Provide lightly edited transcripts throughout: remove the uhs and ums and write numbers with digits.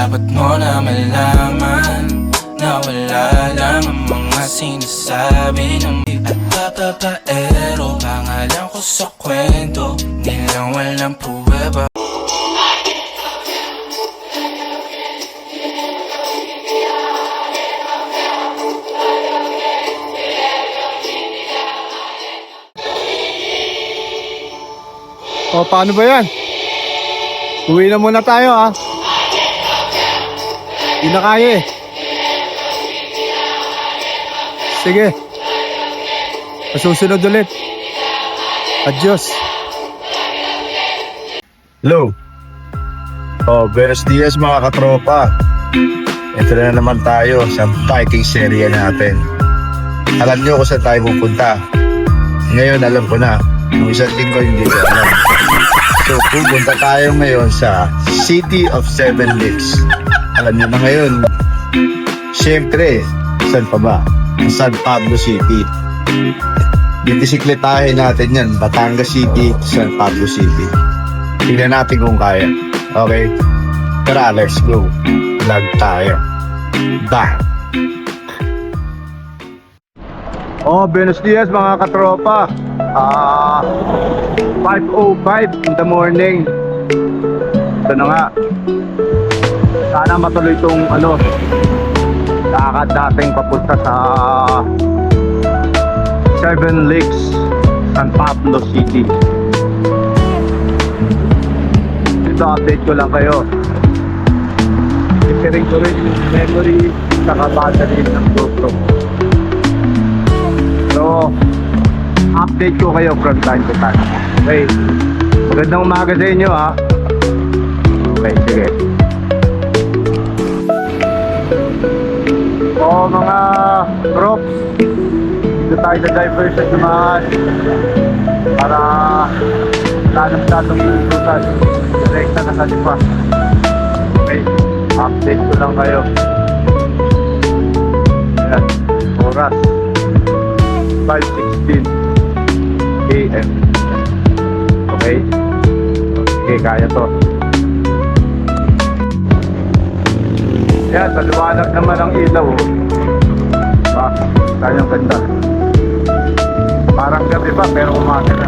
Dapat mo na malaman na wala lang ang mga sinasabi ng at papapaero. Pangalan ko sa kwento nilang walang pruweba. O, paano ba yan? Uwi na muna tayo, ha? Hindi na kaya eh. Sige. Masusunod ulit. Adios. Hello. Buenos dias mga katropa. Ito na naman tayo sa biking serye natin. Alam nyo kung saan tayo pupunta. Ngayon alam ko na. Nung isang linggo hindi ko alam. So pupunta tayo ngayon sa City of Seven Lakes. Alam nyo na ngayon. Siyempre, saan pa ba? San Pablo City. Bibisikletahin natin yan. Batangas City, San Pablo City. Tingnan natin kung kaya. Okay? Tara, let's go. Vlog tayo. Bye! Buenos dias mga katropa. 5:05 in the morning. Ito na nga. Sana matuloy itong lakad natin papunta sa Seven Lakes, San Pablo City. Dito update ko lang kayo. Isiring ko rin yung memory saka battery ng GoPro. So update ko kayo from time to time. Okay. Magandang umaga sa inyo, ha. Okay, sige. Mga drops, dito tayo sa diversion naman para lalong iutusan direkta na sa lipa. Okay, update ko lang kayo. Ayan, oras 5:16 AM. Okay, okay, kaya to. Yan, maliwanag naman ang ilaw. Kanyang ganda. Parang gabi pa pero umaga na.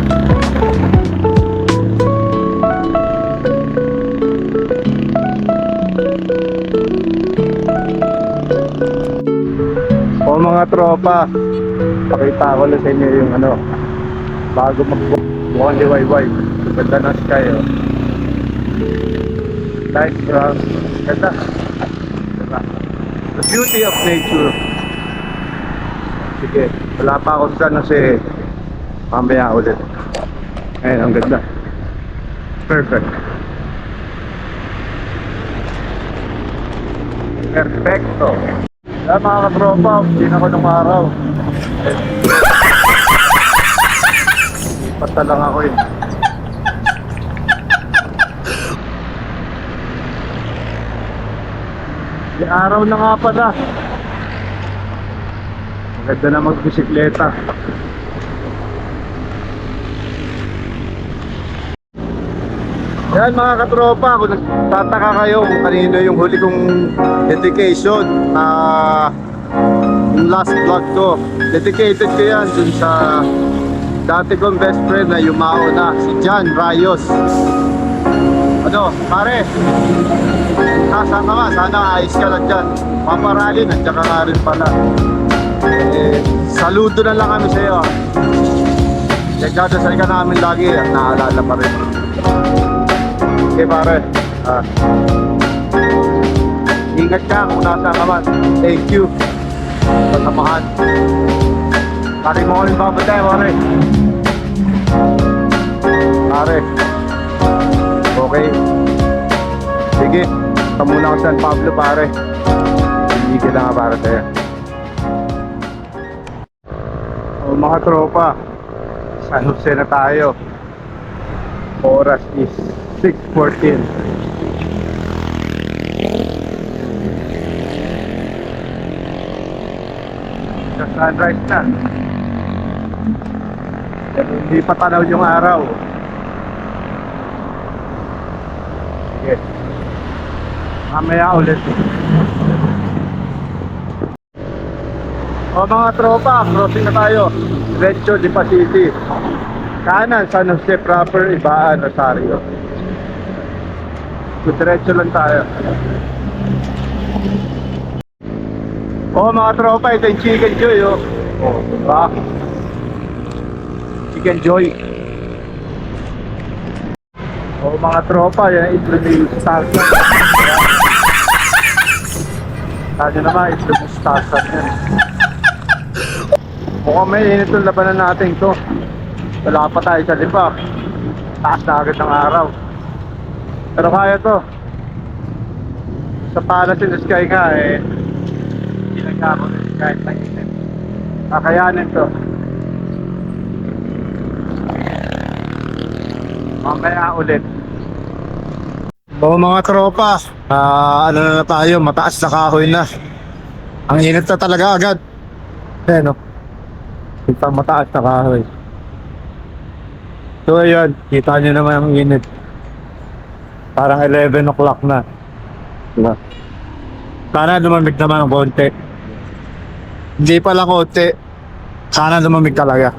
Mga tropa, pakita ko lang sa inyo yung bago mukhang liwayway. Ganda ng sky, oh. Like, ganda. The beauty of nature. Sige, wala pa ako sa kasi mamaya ulit. Ayun, ang ganda. Perfect. Perfecto. Kaya mga katropa, hindi na ko nung araw. Pata lang ako eh. Di araw na nga pala. Maganda na magbisikleta. Yan mga katropa, kung nagtataka kayo kung kanino yung huli kong dedication, yung last vlog ko, dedicated ko yan dun sa dati kong best friend na yumao na, si John Rayos. Pare, saan ka ba? Sana ayos ka lang dyan. Paparali, nandiyan ka nga rin pala. Saludo na lang kami sa'yo. Nagdadasal ka namin lagi at naalala pa rin. Okay pare, ingat ka kung nasa ka man. Thank you sa samahan. Pare mo ko rin babantay pare. Pare, okay. Sige, ito muna ako San Pablo pare. Hindi ka lang para sa'yo. Mga tropa, San Jose na tayo. Oras is 6:14. Sa sunrise na. Hindi pa tanaw yung araw. Sige. Mamaya ulit. O mga tropa, crossing na tayo. Diretso, Lipa City. Kanan, San Jose proper, Ibaan, Rosario. So, diretso lang tayo. O mga tropa, ito yung Chicken Joy, oh. O, diba? Chicken Joy. O mga tropa, yan, ito yung mustasa. Kanya naman, ito yung mustasa yan. Mukhang may init yung labanan natin to. Wala pa tayo sa Lipa. Taas na agad ng araw. Pero kaya to. Sa Palace in the Sky nga eh, hindi nagkako kahit mainit. Kakayanin to. Mamaya ulit. O mga tropa, ano na tayo, mataas na kahoy na. Ang init na talaga agad. Ayan o. Kita mataas na kahoy. So ayun, kita nyo naman ang init. Parang 11 o'clock na. Diba? Sana lumamig naman ng konti. Hindi pala konti. Sana lumamig talaga.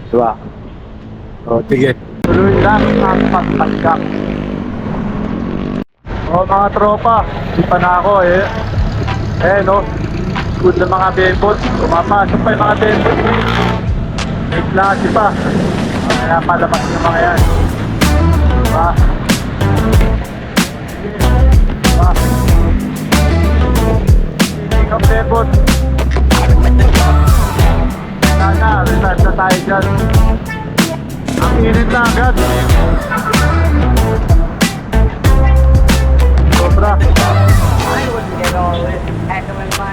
Diba? O sige. Tuloy lang ang pagpagkak. O mga tropa, di pa na ako eh. Eh no, good na mga bembot. Pumapasok pa yung mga bembot. May klase pa. Kaya palabas yung mga yan. Diba? Diba? Hindi ka bembot. Sana, reserve na tayo dyan. Ang init na agad. Sobra.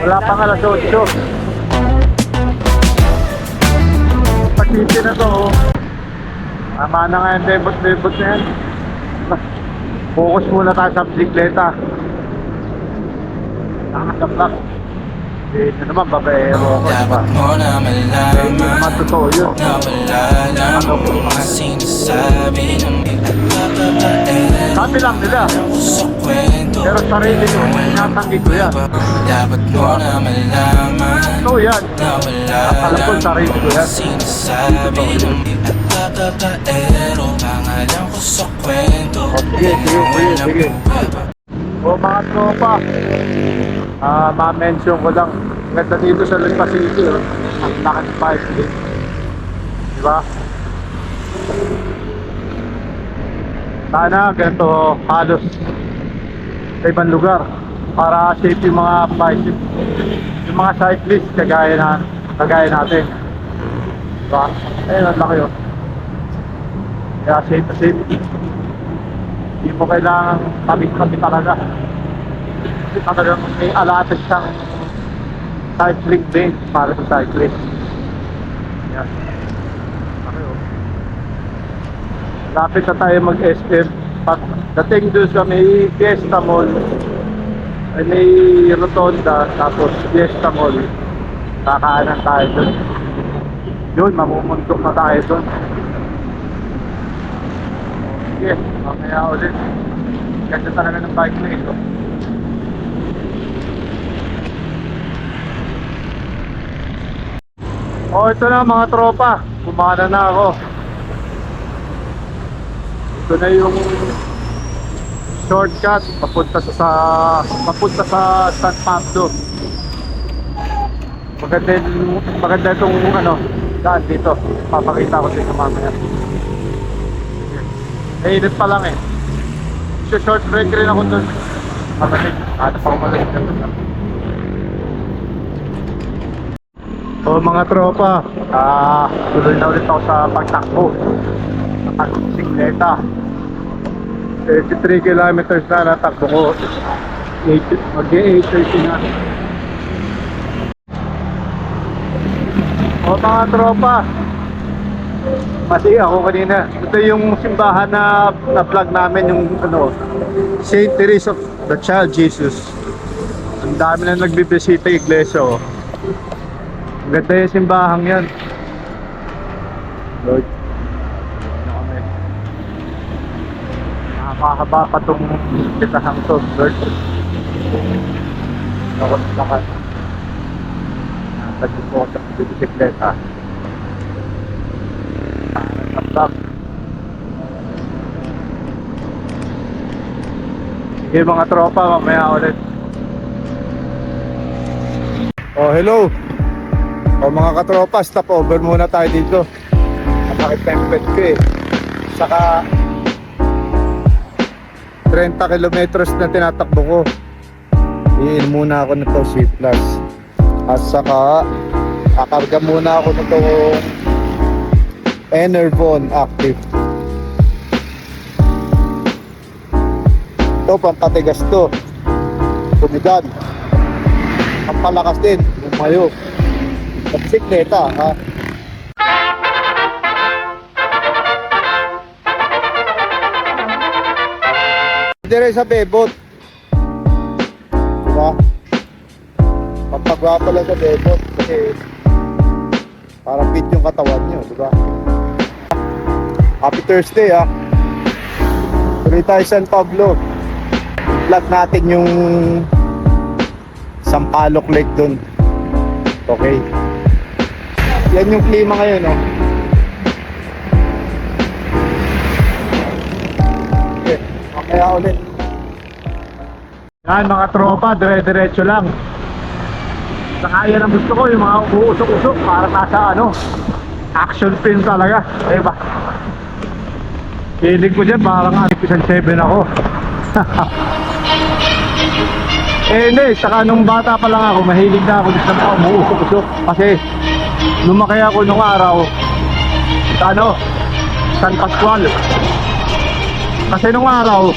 Wala pang alas 8. Pag-titi na to, oh. Tama na nga yung debot na yan. Focus muna tayo sa bisikleta. Nakasabak. Ito naman, babaero ko, diba? Dapat mo na malaman Naman totoo yun. na wala lang ang mga sinasabi ng babaero. Sabi lang nila. Ako sa kwento, Pero sarili ko, tinatanggi ko yan. dapat mo na malaman So yan. na wala Alam ko, lang sarili ko ang yan. sinasabi ng babaero. Pangalan ko sa kwento, Sige. O mga tropa, ma-mention ko lang, ganda dito sa Lipa City, oh. Ang laki ng bike lane. Diba? Sana ganito halos sa ibang lugar para safe yung mga bike, yung mga cyclist kagaya natin. Diba? Ayun, ang laki yun. Kaya safe na safe. Hindi mo kailangan tabi-tabi talaga. Kasi talagang may alatas siyang cycling lane para sa cyclist. Yan. Okay, oh. Lapit na tayo mag-SM. Pag dating doon sa may Fiesta Mall, ay may rotonda, tapos Fiesta Mall, kakaanan tayo doon. Yun, mamumundok na tayo doon. Sige, mamaya ulit. Ganda talaga ng bike lane, no? Oh, ito na mga tropa. Kumana na ako. Ito na yung shortcut papunta sa San Pablo. Maganda itong daan dito. Papakita ko sa inyo mamaya. Init pa lang eh. Short break rin ako dun. Malamig. Ano pa umalig na dun. O mga tropa, tuloy na ulit ako sa pagtakbo. Sa pagbisikleta. 33 kilometers na natakbo ko. Mag-8:30 na. O mga tropa, mati ako kanina. Ito yung simbahan na vlog namin, yung St. Teresa of the Child Jesus. Ang dami na nagbibisita yung iglesia, oh. Ang ganda yung simbahan yan. Lord. Mahaba pa itong pitahang to, bird. Ako naman. Nasa po sa bisikleta. Tap-tap. Sige mga tropa, mamaya ulit. Oh, hello. Oh, mga katropa, stop over muna tayo dito. Nakakit na yung pet ko eh. Saka 30 kilometers na tinatakbo ko. Iin muna ako nito C+. At saka kakarga muna ako nito Enervon Active. Ito pampatigas to. Tumigan. Pampalakas din. Umayo. Sa bisikleta ha. Dire sa bebot. Diba? Pampagawa pala sa bebot kasi parang fit yung katawan nyo, diba? Happy Thursday ha. Tuloy tayo San Pablo. Vlog natin yung Sampaloc Lake dun. Okay. Yan yung klima ngayon, no? Okay, mamaya ulit. Yan mga tropa, dire-diretso lang. Saka yan ang gusto ko, yung mga uusok-usok, parang nasa action film talaga. Diba? Hilig ko dyan, parang episode 7 ako. Hindi, saka nung bata pa lang ako, mahilig na ako sa mga umuusok-usok. Kasi lumaki ako nung araw sa San Pascual. Kasi nung araw,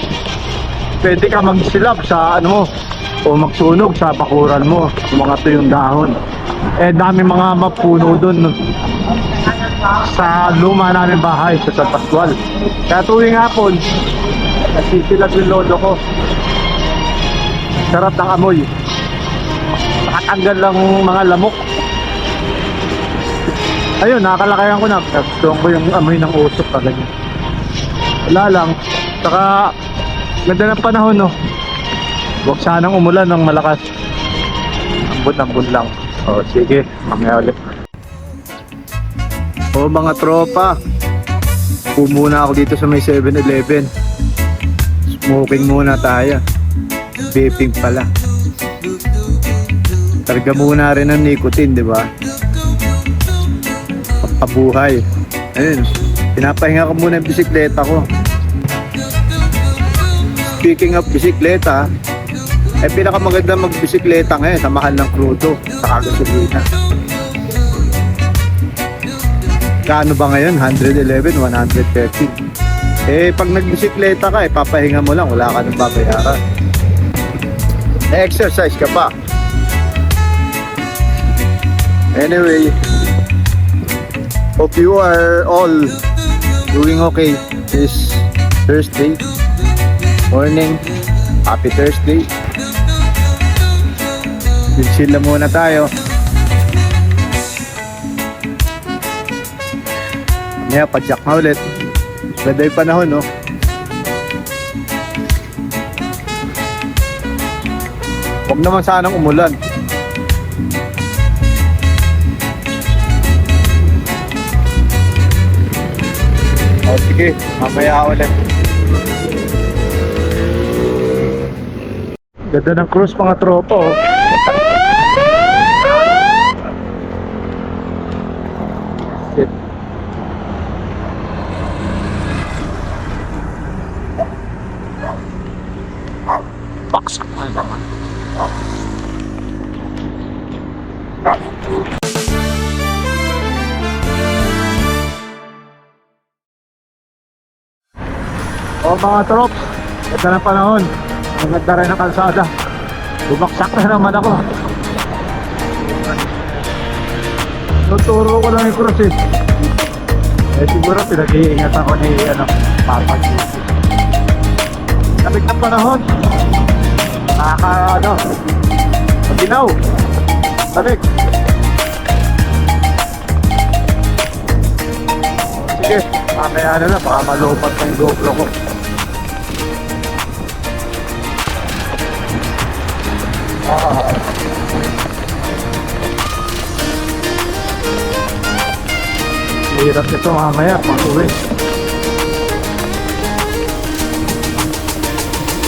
pwede ka magsilap sa o magsunog sa bakuran mo, mga tuyong dahon. Dami mga mapuno dun sa luma namin bahay sa San Pascual. Kaya tuwing hapon, nagsisilap yung lolo ko. Sarap ng amoy. Nakatanggal lang mga lamok. Ayun, nakakalakayan ko na. Gusto ko yung amoy ng usok pa ganyan. Wala lang. Saka ganda ng panahon, no? Huwag sanang umulan ng malakas. Ambon-ambon lang. O sige, mamaya ulit. O mga tropa, pumuna ako dito sa may 7-Eleven. Smoking muna tayo. Vaping pala. Targa muna rin ng nicotine, di ba? Pampabuhay. Ayun, pinapahinga ko muna yung bisikleta ko. Speaking of bisikleta, pinakamaganda magbisikleta ngayon sa mahal ng krudo sa gasolina. Kaano ba ngayon? 111, 130. Pag nagbisikleta ka, papahinga mo lang, wala ka nang babayaran. Exercise ka pa. Anyway, hope you are all doing okay this Thursday morning. Happy Thursday. Chill lang muna tayo. Mamaya padyak na ulit. Ganda yung panahon, no? Huwag naman sanang umulan. O sige, mamaya ulit. Ganda ng cruise mga tropa, oh. Shit. Box. O mga trops, ito na panahon. Ang ganda rin ng kalsada. Bumaksak na naman ako. Tuturo ko lang yung cross eh. Siguro pinag-iingat ako ni Papa. Lamig ng panahon. Maginaw. Lamig. Sige, mamaya na lang, baka malupat na yung GoPro ko. Hirap ito mamaya pag uwi.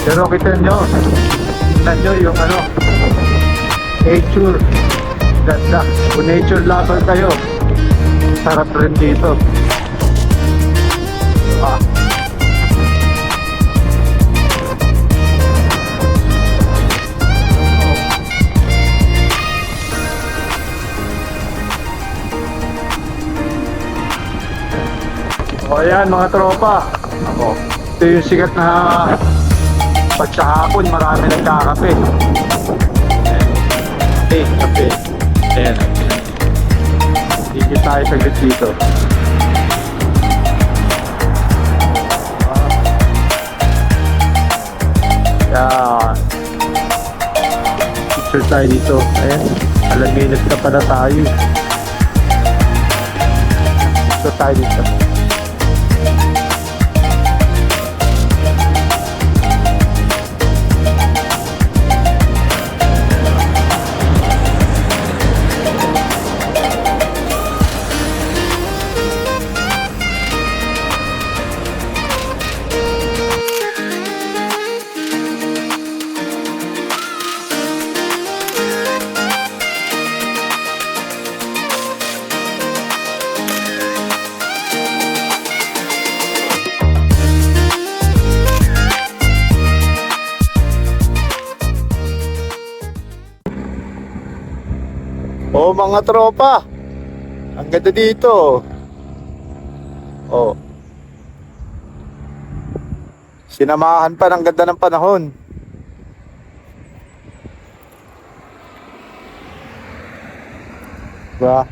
Pero kita nyo, tignan nyo yung ano, nature. Ganda. Kung nature lover kayo, sarap rin dito. Ah. O ayan mga tropa. Ako. Ito yung sikat na pag sa hapon marami nagkakape. Kape. Ayan. Higit tayo saglit dito. Ayan. Picture tayo dito. Ayan. Alam minutes na pala tayo. Picture tayo dito. Oh mga tropa, ang ganda dito. Oh. Sinamahan pa ng ganda ng panahon. Diba?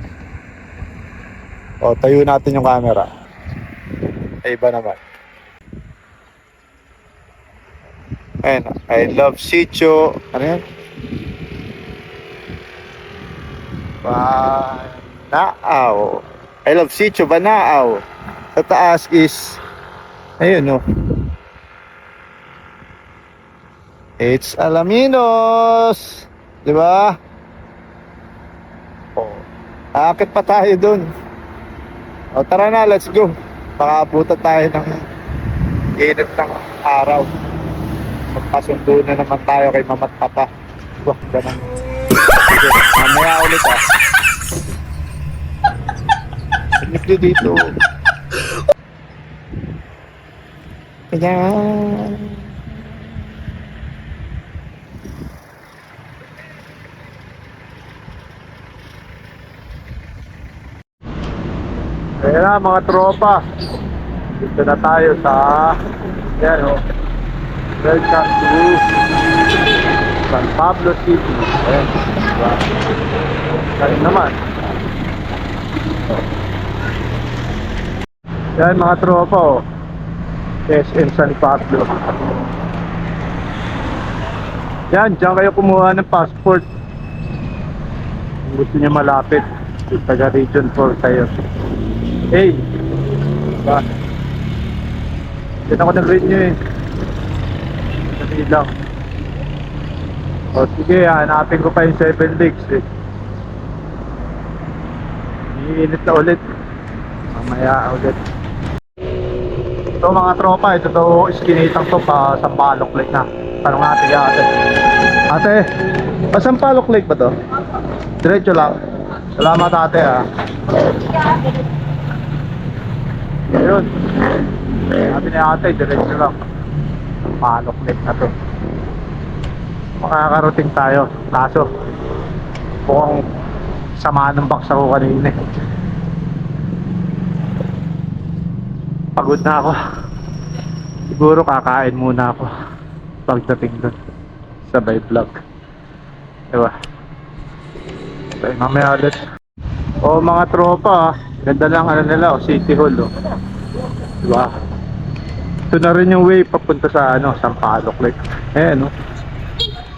Oh, tayo natin yung camera. Ay, iba naman. Ayun, I love Sitio. Ano yan? Banaaw. I love Sitio, Banaaw. Sa taas is ayun oh. It's Alaminos. Di ba? Oh. Aakit pa tayo dun. O tara na, let's go. Makaabutan tayo ng init ng araw. Magpasundo na naman tayo kay Mama at Papa. Wah, ganun. Mamaya ulit ah. Pinik nyo dito. Ayan. Ayan na mga tropa. Dito na tayo sa ayan o. Welcome to San Pablo City. Ayan. Diba? Ayan naman. Yan mga tropa o. SM San Pablo. Yan, dyan kayo kumuha ng passport. Kung gusto niya malapit. Taga Region 4 kayo. Hey! Diba? Yan ako nag-renew eh. Dali lang. O sige, hanapin ko pa yung 7 legs eh. Iinit na ulit. Mamaya ulit. Ito mga tropa, ito to iskinitang to pa Sampaloc Lake na. Tanong natin ya ate. Ate, pa Sampaloc Lake ba to? Diretso lang. Salamat ate ah. Ayun. Sabi ni ate, diretso lang. Sampaloc Lake na to. Makakarating tayo. Kaso mukhang sama ng baksa ko kanina eh. Pagod na ako. Siguro kakain muna ako pagdating doon. Sabay vlog. Diba? Okay, mamaya ulit. O mga tropa, ganda lang ano nila, City Hall oh. Diba? Ito na rin yung way papunta sa ano, Sampaloc Lake. Ayan oh.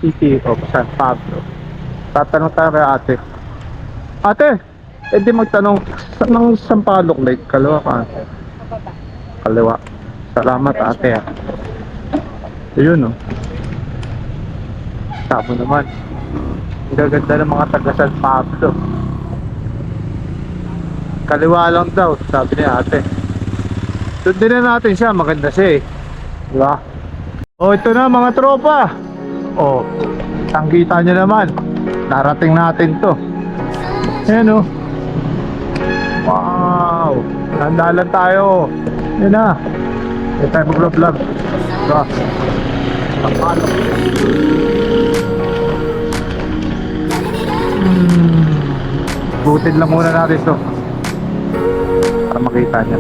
City of San Pablo. Tatanong tayo kay ate. Ate, edi magtanong ng Sampaloc Lake, kaliwa ka. Kaliwa. Salamat ate ah. Ayun oh. Tama naman. Gaganda ng mga taga San Pablo. Kaliwa lang daw, sabi ni ate. Sundin na natin siya, maganda siya eh. Diba? Oh, ito na mga tropa. Oh, tangkita nyo naman. Narating natin to. Ayan oh. Wow, nandalan tayo. Yan na. Ito tayo mag-vlog. Diba? Pagpalo. Butin lang muna natin to para makita niya.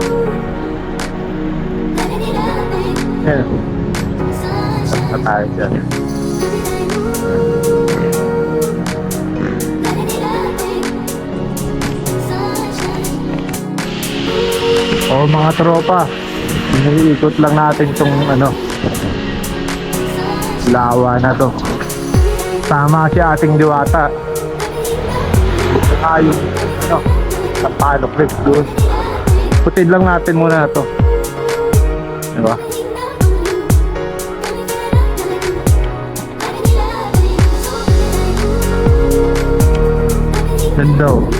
Yan. Saan tayo dyan? O mga tropa, iniikot lang natin tong ano, lawa na to. Tama si ating diwata. Saka yung ano, sa Palok Lake doon. Putin lang natin muna na to. Diba? Ganda oh. Diba?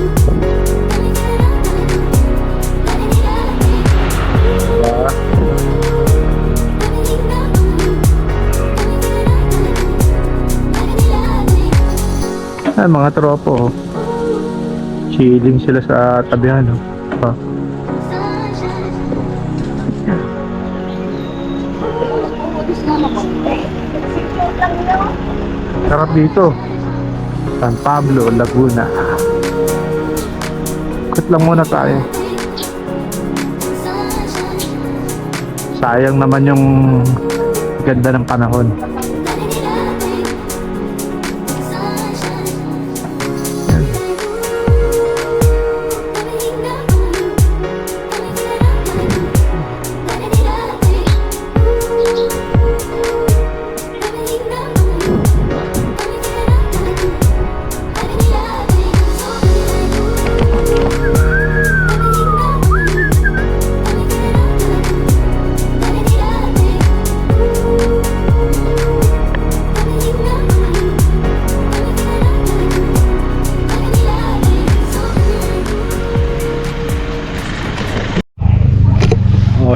Ay, mga tropo oh. Chilling sila sa tabihan oh. Diba? Sarap dito. San Pablo, Laguna. Ikot lang muna tayo. Sayang naman yung ganda ng panahon.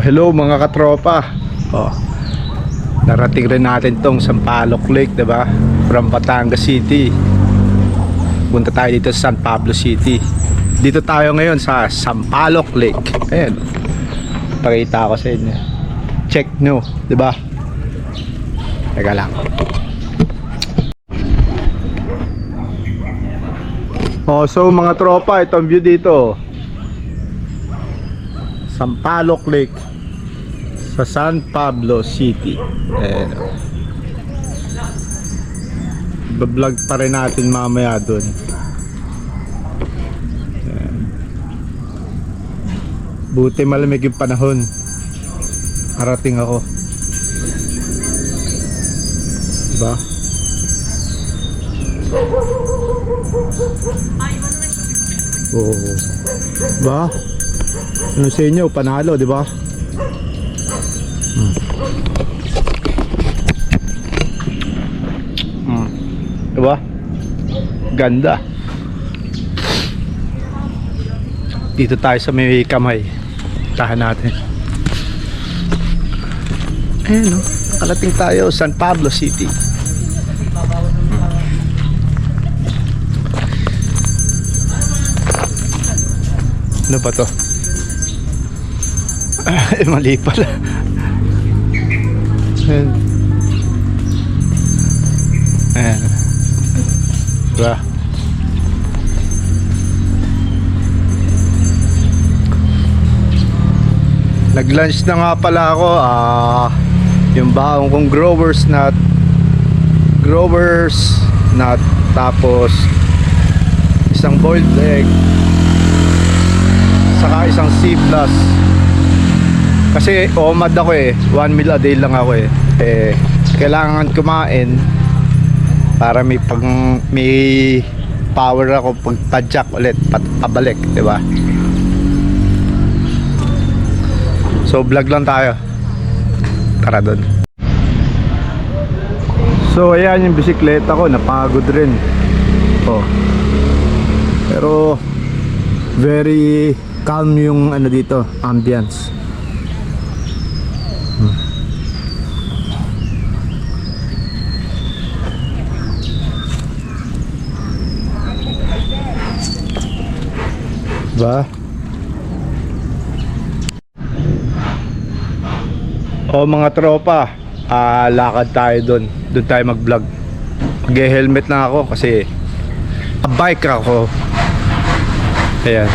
Hello mga katropa. Narating rin natin tong Sampaloc Lake, 'di ba? From Batangas City. Punta tayo dito sa San Pablo City. Dito tayo ngayon sa Sampaloc Lake. Ayan. Pakita ko sa inyo. Check nyo, 'di ba? Teka lang. So mga tropa, itong view dito. Sampaloc Lake sa San Pablo City. Ayan. Bablog pa rin natin mamaya dun. Ayan. Buti malamig yung panahon. Arating ako. Diba? Oh. Diba? Ano sa inyo? Panalo, diba? Diba? Ganda. Dito tayo sa may kamay. Tahan natin. Ayan o. Nakalating tayo San Pablo City. Ano ba to? Mali pala. Ayan. Ayan. Diba? Nag-lunch na nga pala ako. Yung baong kong Grower's Nut, tapos isang boiled egg, saka isang C+. Kasi OMAD ako eh, 1 meal a day lang ako eh. Kailangan kumain para may power ako pagpadyak ulit, pabalik, di ba? So vlog lang tayo. Tara doon. So ayan yung bisikleta ko, napagod rin. Oh. Pero very calm yung ano dito, ambience. Ba? O mga tropa, lakad tayo doon. Doon tayo mag-vlog. Mag-helmet na ako kasi bike ako. Ayan.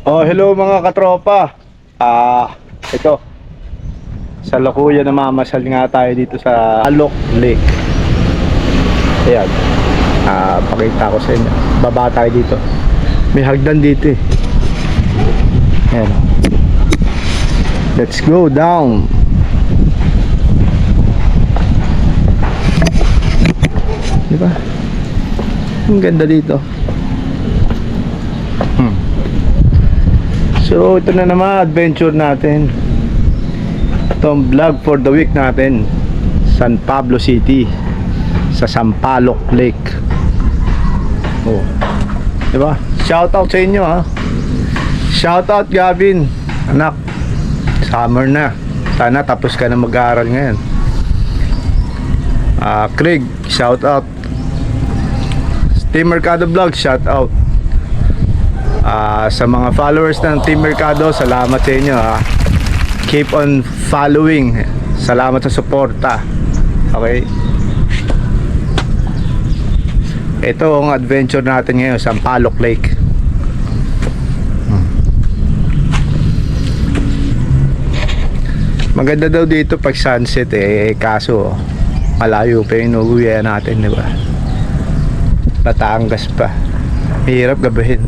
Oh, hello mga katropa. Ito. Sa Locuya namamasal nga tayo dito sa Alok Lake. Ayan. Pakita ko sa inyo. Baba tayo dito. May hagdan dito eh. Ayan. Let's go down. Diba? Ang ganda dito. So ito na naman adventure natin. Itong vlog for the week natin. San Pablo City. Sa Sampaloc Lake. Oh. Diba? Shout out sa inyo ha. Shout out Gavin. Anak. Summer na. Sana tapos ka na mag-aaral ngayon. Craig, shout out. Team Mercado Vlog, shout out. Sa mga followers ng Team Mercado, salamat sa inyo ha. Keep on following. Salamat sa suporta. Okay. Ito ang adventure natin ngayon sa Sampaloc Lake. Maganda daw dito pag sunset kaso malayo pa yung inuwihan natin, di ba? Batangas pa. Mahirap gabihin.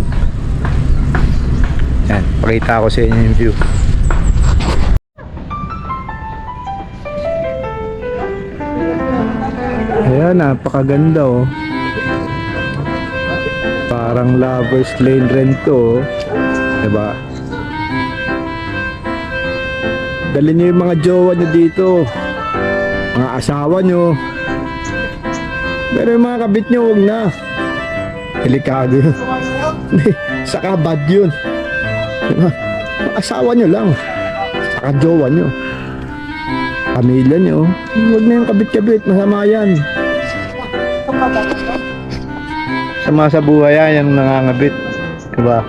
Yan, pakita ko sa inyo yung view. Ayan, napakaganda oh. Parang lovers lane rin to, diba? Dali nyo yung mga jowa nyo dito, mga asawa nyo. Pero yung mga kabit nyo, huwag na. Delikado yun. Saka bad yun, diba? Mga asawa nyo lang, saka jowa nyo, pamilya nyo. Huwag na yung kabit-kabit, masama yan. Sama sa buhay yan yung nangangabit, diba?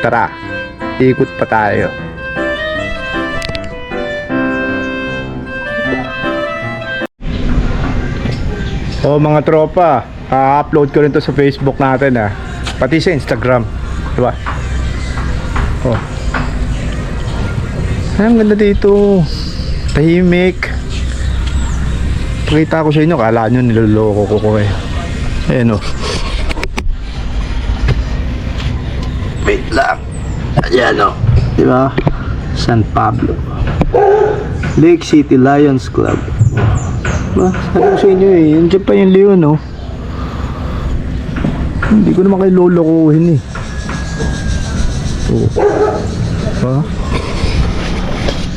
Tara, ikot pa tayo. So mga tropa, upload ko rin to sa Facebook natin pati sa Instagram, diba? Oh. Ay, ang ganda dito, tahimik. Pakita ko sa inyo, kala nyo niloloko ko eh. Ayan o. Wait lang. Ayan o. Diba? San Pablo Lake City Lions Club. Diba? Sabi ko sa inyo eh. Nandiyan pa yung leon o. Hindi ko naman kayo lolokohin eh. Oh. Diba?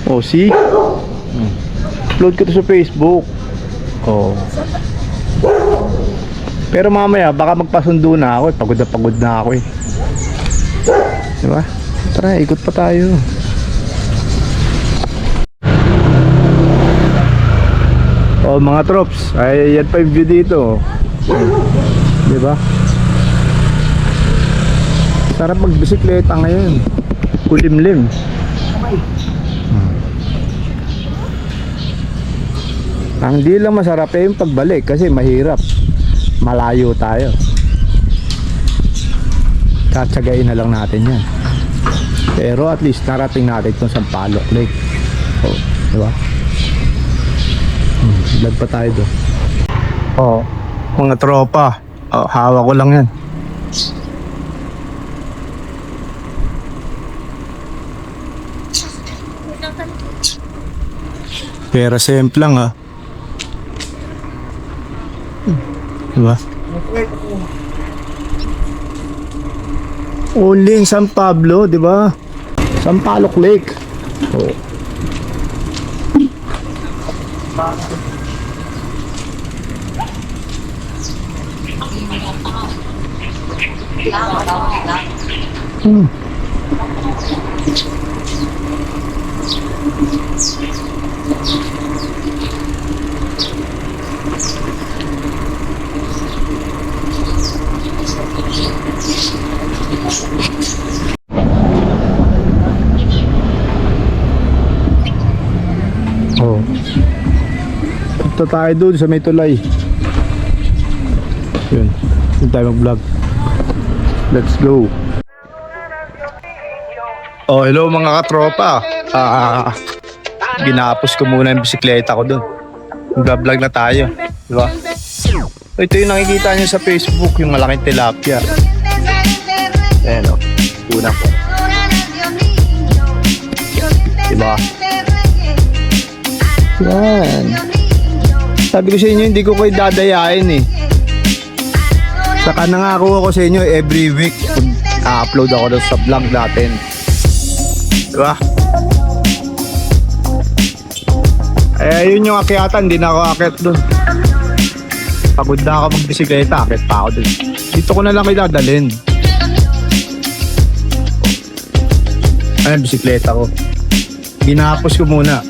Oh, see? Upload ko to sa Facebook. Oh. Pero mamaya baka magpasundo na ako, pagod na ako eh. Diba? Tara, ikot pa tayo. Oh mga trops, ay yan pa yung view dito. Diba? Sarap magbisikleta ngayon. Kulimlim. Ang di lang masarap yung pagbalik kasi mahirap. Malayo tayo. Tatsagain na lang natin yan. Pero at least narating natin itong Sampaloc Lake. Oh, diba? Vlog pa tayo doon. Oh, mga tropa. Oh, hawak ko lang yan. Pera simple lang diba? Only in San Pablo, diba? Sampaloc Lake. Oh. Oh. Punta tayo doon sa may tulay. Yun. Doon tayo mag-vlog. Let's go. Oh, hello mga katropa. Ginapos ko muna yung bisikleta ko doon. Mag-vlog na tayo. Diba? Ito yung nakikita nyo sa Facebook, yung malaking tilapia. Ayan o. Una po. Diba? Yan. Sabi ko sa inyo, hindi ko kayo dadayain eh. Saka nangako ako sa inyo every week upload ako doon sa vlog natin. Diba? Eh, yun yung akyatan, hindi na ako akyat doon. Pagod na ako magbisikleta, akyat pa ako doon. Dito ko na lang kayo dadalhin. Ayan, bisikleta ko. Ginapos ko muna.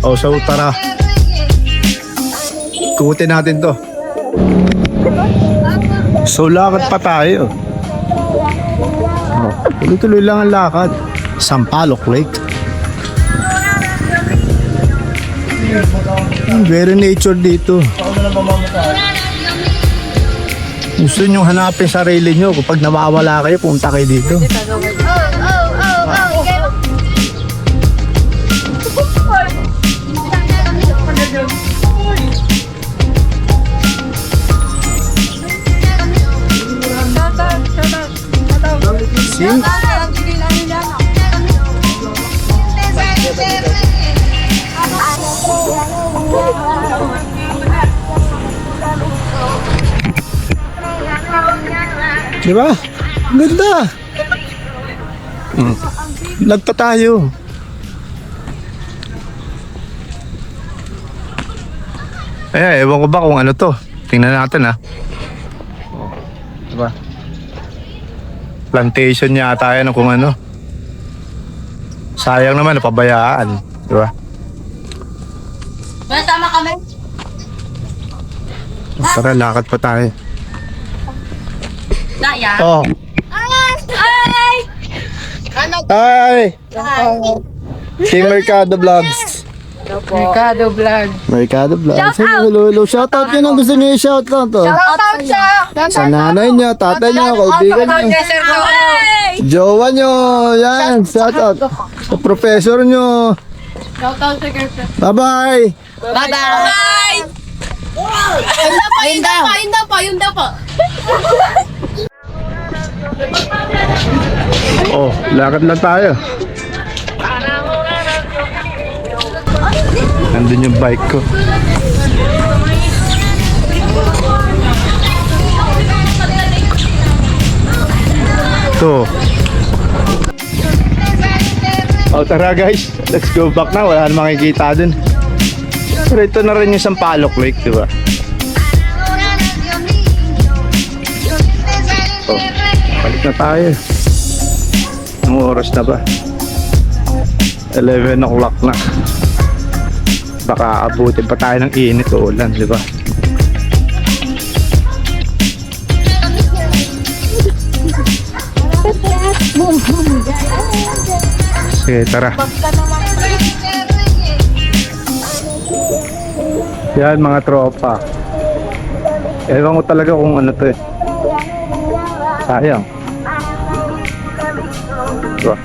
O, so tara. Ikutin natin to. So, lakad pa tayo. Oh, tuloy-tuloy lang ang lakad. Sampaloc Lake. Very nature dito. Gusto nyo hanapin sarili nyo. Kapag nawawala kayo, punta kayo dito. See? Diba? Ang ganda. Lagpa tayo. Eh, ewan ko ba kung ano to. Tingnan natin ha. Diba? Plantation yata yan kung ano. Sayang naman, napabayaan. Diba? Tama kami. Tara, lakad pa tayo. Naya. Oh. Ay! Hi! Team Mercado Vlogs. Mercado Vlog. Mercado Vlogs. Shout out! Hello, hello. Shout out yun ang gusto niyo i-shout out. Oh. Shoutout siya! Sa nanay niya, tatay niya, kaibigan niya. Jowa niyo. Yan, shout out. Sa professor niyo. Shoutout sa girlfriend. Bye-bye. Bye-bye! Ayun daw po. Oh, lakad lang tayo. Nandun yung bike ko. Ito. Oh, tara guys. Let's go back na. Wala na makikita dun. Pero ito na rin yung Sampaloc Lake, di ba? Oh, balik na tayo. Anong oras na ba? 11 o'clock na. Baka abutin pa tayo ng init o ulan, di ba? Sige, tara. Yan mga tropa. Ewan ko talaga kung ano to eh. Sayang. Diba?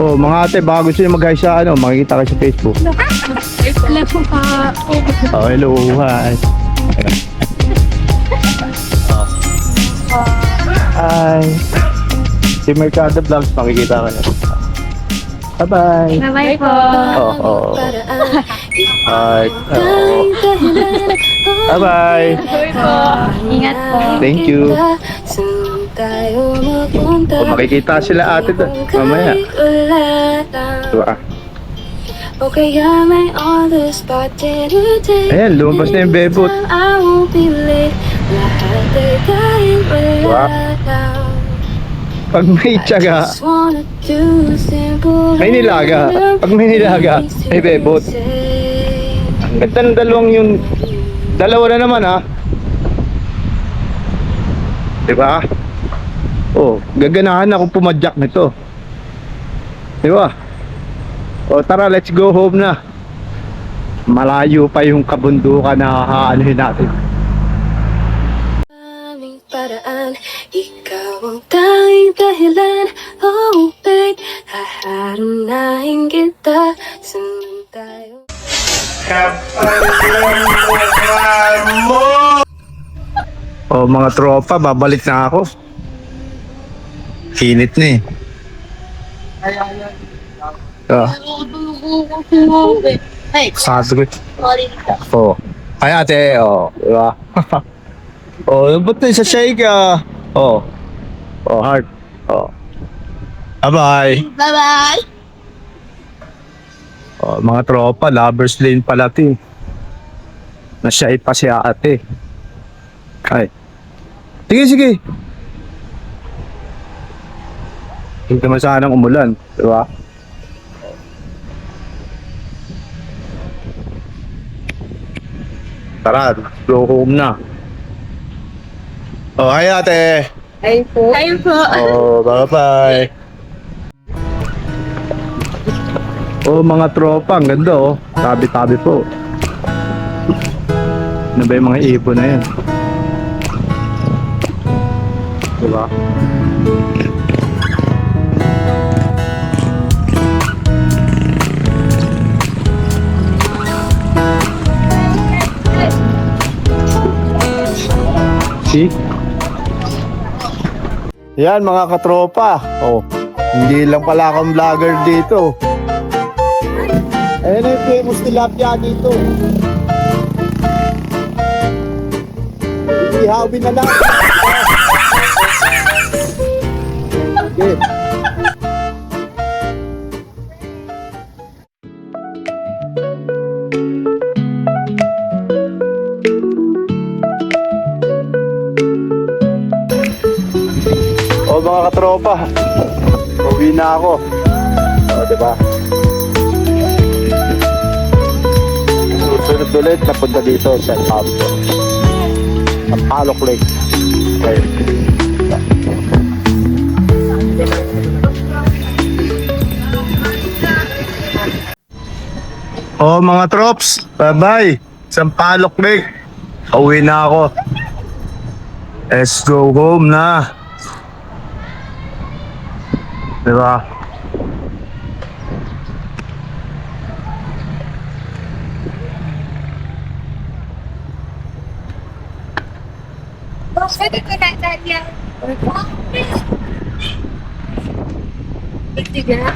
Oh, mga ate, baka gusto nyo mag-hi sa ano, makikita kayo sa Facebook. Hello pa. Oh, hello, hi. Hi. Si Mercado Vlogs, makikita ka na. Bye-bye. Bye-bye po. Oo. Alright. Bye-bye. Bye po. Ingat po. Thank you. Kung makikita sila ate doon, mamaya. Diba? O kaya may others but didn't Ayan, lumabas na yung bebot. I won't be late. Lahat ay dahil wala lang. Pag may tiyaga, Just wanna do simple may nilaga. Pag may nilaga, may bebot. Ang ganda ng dalawang yun. Dalawa na naman ha. Diba? Oh, gaganahan akong pumadyak nito. Diba? O tara, let's go home na. Malayo pa yung kabundukan na haanuhin natin. aming paraan. Ikaw ang tanging dahilan. Oh babe, haharunahin kita. Sundan tayo. O mga tropa, babalik na ako. Init na eh. Ay, Sasagot. sorry. Oh. Ay ate, oh, di ba? Oh, ba't na sa shake ah? Oh. Oh, heart. Oh. Bye-bye. Bye-bye. Oh, mga tropa, lovers lane pala ito. Nasya pa si ate. Ay. Sige, sige. Hindi naman sanang umulan, di ba? Tara, go home na. Oh, hi ate. Ay po. Ayun po. Oh, bye-bye. Oh, mga tropa, ang ganda oh. Tabi-tabi po. Ano ba yung mga ibon na yan? Diba? See? Yan mga katropa. Oh, hindi lang pala akong vlogger dito. Ayan yung famous tilapia dito. Ihawin na lang. Okay. O mga katropa, uwi na ako. O diba? Susunod ulit na punta dito sa Pablo. Sa Palok Lake. Okay. O mga trops, bye-bye. Sa Palok Lake. Uwi na ako. Let's go home na. Diba? Pwede ko na yan. Tiga.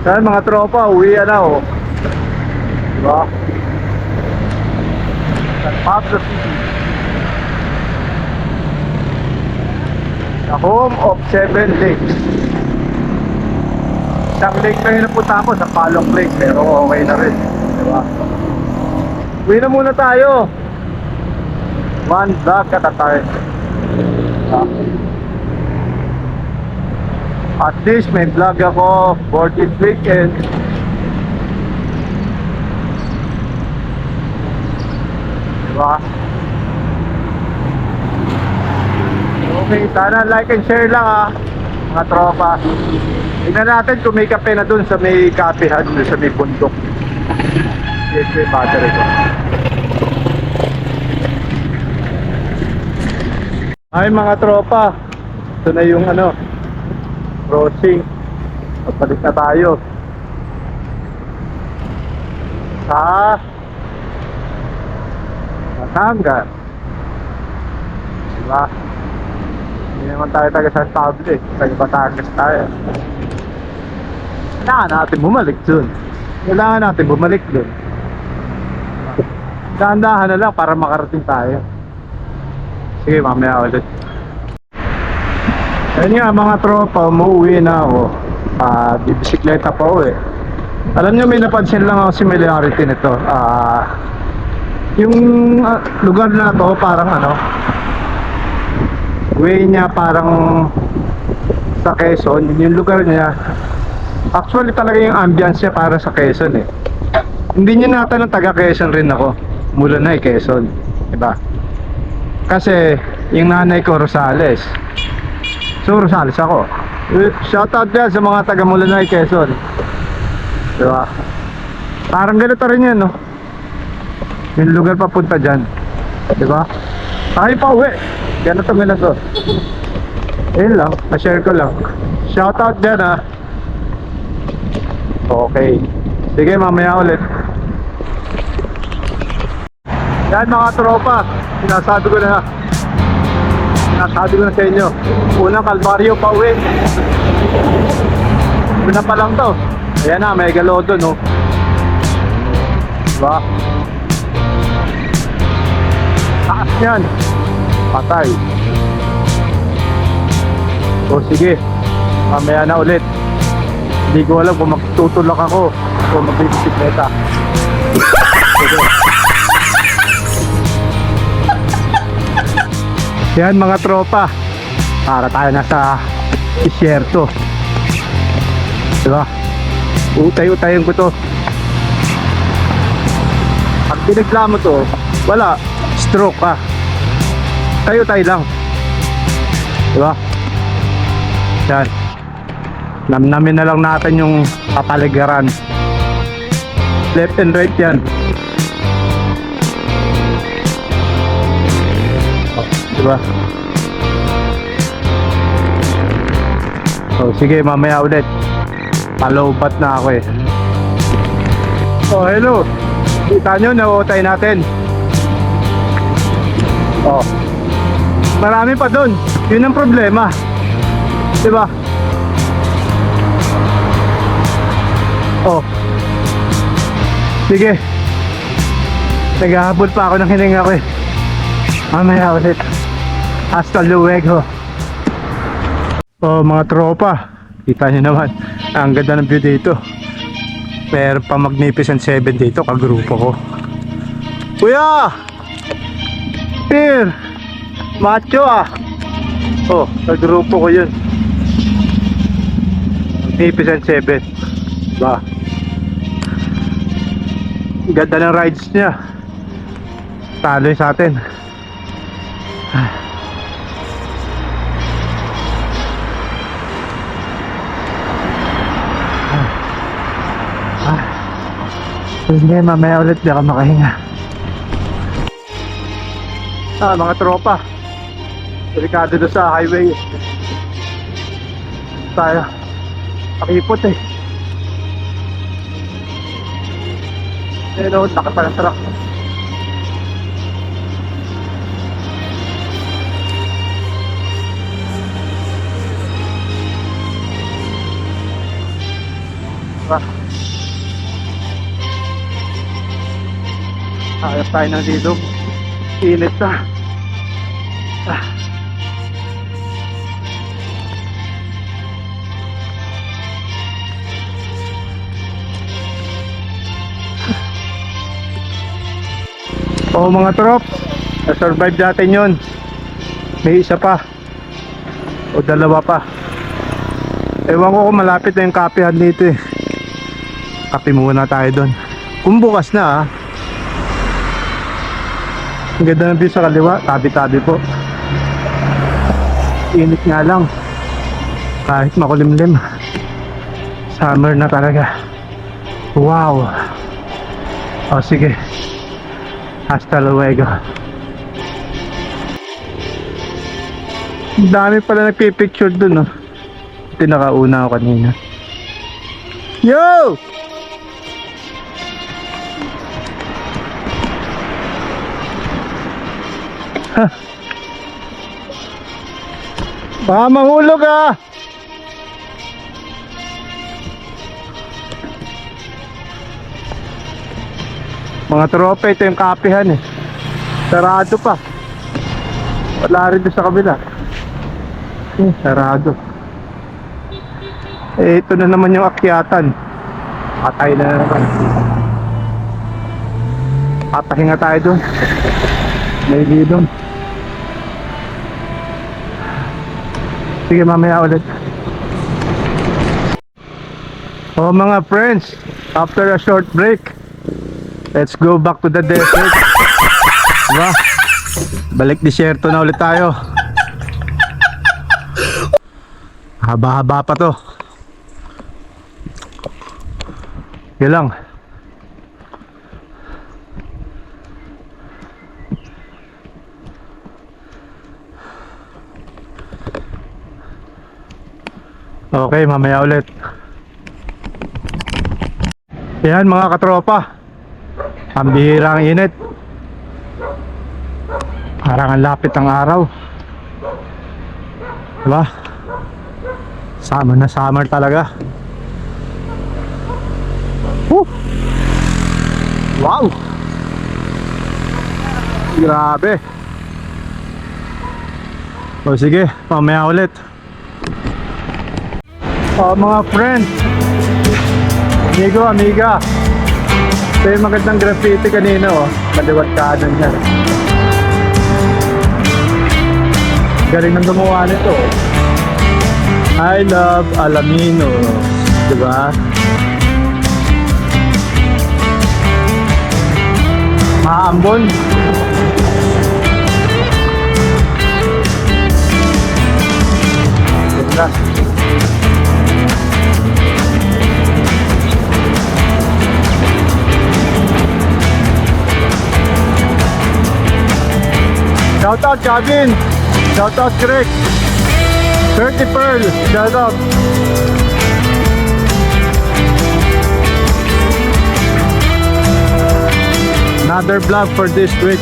Saan mga tropa, uwi na oh. Diba? Sa Pablo City. The home of 7 lakes. Isang lake na yun napunta ako sa Palok Lake, pero okay na rin. Diba? Uwi na muna tayo. One vlog at a time. Diba? At least may vlog ako for this weekend. Diba? Okay, sana like and share lang mga tropa. Tingnan natin kung may kape na dun sa may kapehan, dun sa may bundok. Yes, may battery ko. Ay mga tropa, ito na yung crossing. Pagbalik na tayo sa Batangas. Diba? Hindi naman tayo taga San Pablo eh. Taga Batangas tayo. Kailangan natin bumalik dun. Kailangan natin bumalik dun. Dahan-dahan na lang para makarating tayo. Sige, mamaya ulit. Ayun nga mga tropa, umuwi na ako. Bibisikleta pa uwi. Alam nyo, may napansin lang ako similarity nito. Yung lugar na to parang way niya parang sa Quezon. Yung lugar niya actually talaga yung ambience niya para sa Quezon eh. Hindi niya nata ng taga Quezon rin ako. Mula na Quezon, diba? Kasi yung nanay ko Rosales. So Rosales ako. Shoutout dyan sa mga taga Mulanay, Quezon. Diba? Parang ganito rin yan, no? Yung lugar papunta dyan. Diba? Tayo pa uwi. Ganito to. Ayun lang, pa-share ko lang. Shoutout dyan, ha. Okay. Sige, mamaya ulit. Yan mga tropa. Sinasabi ko na sa inyo. Unang Kalbaryo pa uwi. Una pa lang to. Ayan na, may galodo, no? Diba? Taas yan. Patay. So sige, mamaya na ulit. Hindi ko alam kung magtutulak ako o magbibisikleta. Sige. Yan mga tropa, para tayo nasa isyerto. Diba? Utay-utayin ko to. Pag pinagla mo to, wala, stroke ka. Tayo-tay lang. Diba? Yan. Namnamin na lang natin yung kapaligiran. Left and right yan. Diba? So sige, mamaya ulit. Palobat na ako eh. Oh, hello. Kita nyo, nauutay natin. Oh, marami pa dun. Yun ang problema. Diba? Oh, sige. Naghahabol pa ako ng hininga ko eh. Mamaya ulit. Hasta luego. Oh mga tropa, kita nyo naman, ang ganda ng view dito. Meron pa Magnificent 7 dito, kagrupo ko. Kuya! Pir! Macho ah! Oh, kagrupo ko yun. Magnificent 7. Ba? Ganda ng rides niya. Talo sa atin. Sige, mamaya ulit di ako makahinga. Mga tropa, delikado doon sa highway. Tayo pakipot eh. Pero nakapalasrak. Hayap tayo ng dito. Init na. Oh mga trop, na-survive natin yun. May isa pa o dalawa pa. Ewan ko kung malapit na yung kapihan dito eh. Kape muna tayo doon. Kung bukas na Ang ganda ng view sa kaliwa, tabi-tabi po. Init nga lang. Kahit makulimlim. Summer na talaga. Wow. O sige. Hasta luego. Ang dami pala nagpipicture dun Ito nakauna ako kanina. Yo! Baka mahulog ah. Mga tropa, ito yung kapihan eh. Sarado pa. Wala rin doon sa kabila. Sarado. Eh, ito na naman yung akyatan. Patay na naman. Papahinga tayo doon. May lidong. Sige, mamaya ulit. Oh mga friends, after a short break, let's go back to the desert. Diba? Balik disyerto na ulit tayo. Haba-haba pa to. Yun lang. Okay, mamaya ulit. Yan mga katropa, ang bihirang init. Parang ang lapit ng araw. Diba? Summer na summer talaga. Woo! Wow! Grabe. O sige, mamaya ulit. O mga friends, amigo, amiga, ito yung magandang graffiti kanina oh. Kaliwat kanan niya. Galing nang gumawa nito. I love Alaminos, diba? Maambon. Diba? Shout out Gavin, shout out Greg, 30 Pearl, shout out. Another vlog for this week.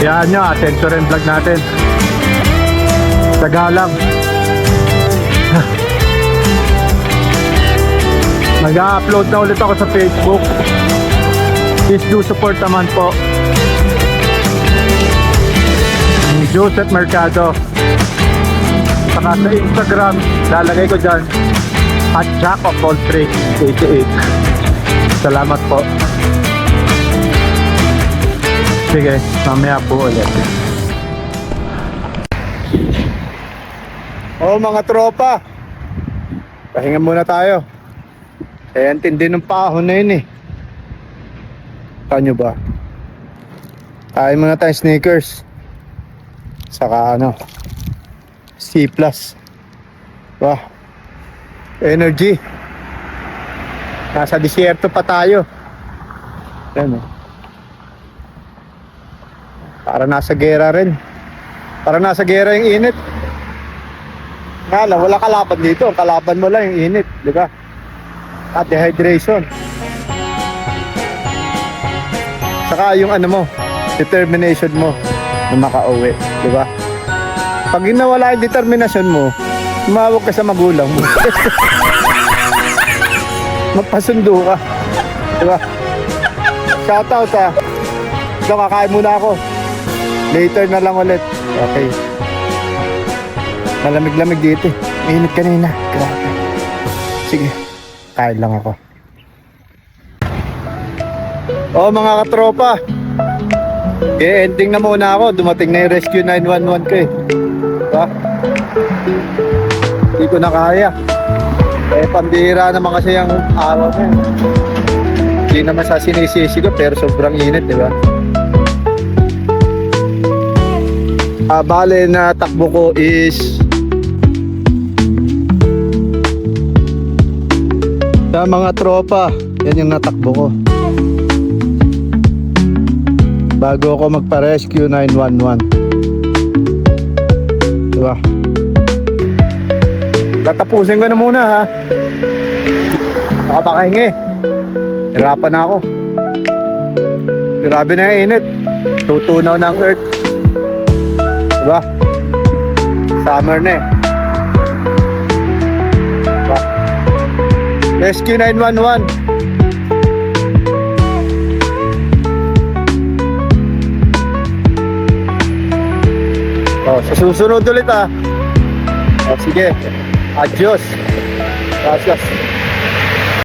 Yan nyo, attention rin vlog natin. Tagalang. Mag-upload na ulit ako sa Facebook. Please do support naman po. Joseph Mercado. Saka sa Instagram, lalagay ko dyan at Jack of all trades 88. Salamat po. Sige, mamaya po ulit. Oh mga tropa, pahinga muna tayo. Eh, ang tindi ng pahon na yun eh. Saan nyo ba? Kain muna tayo sneakers. Saka ano, C+. Wow, energy. Nasa disyerto pa tayo. Yan eh. Para nasa gera rin. Para nasa gera yung init. Nga lang, wala kalaban dito. Kalaban mo lang yung init, di ba? At dehydration. Saka yung ano mo, determination mo na makauwi, di ba? Pag nawala yung determinasyon mo, tumawag ka sa magulang mo. Magpasundo ka, di ba? Shoutout ha. So, kakain muna ako. Later na lang ulit. Okay. Malamig-lamig dito. Mainit kanina. Grabe. Sige, kain lang ako. Oh mga katropa, ending na muna ako. Dumating na yung Rescue 911 ko eh. Diba? Hindi ko na kaya. Eh pambihira naman kasi yung araw ko. Hindi naman sa sinisisi ko pero sobrang init, diba? Bale na takbo ko is sa mga tropa. Yan yung natakbo ko bago ako magpa-rescue 911. Diba? Tatapusin ko na muna ha. Nakapakahingi. Hirapan na ako. Grabe na yung init. Tutunaw ng earth. Diba? Summer na eh. Diba? Rescue 911. Sa susunod ulit ah. Sige. Adios. Gracias.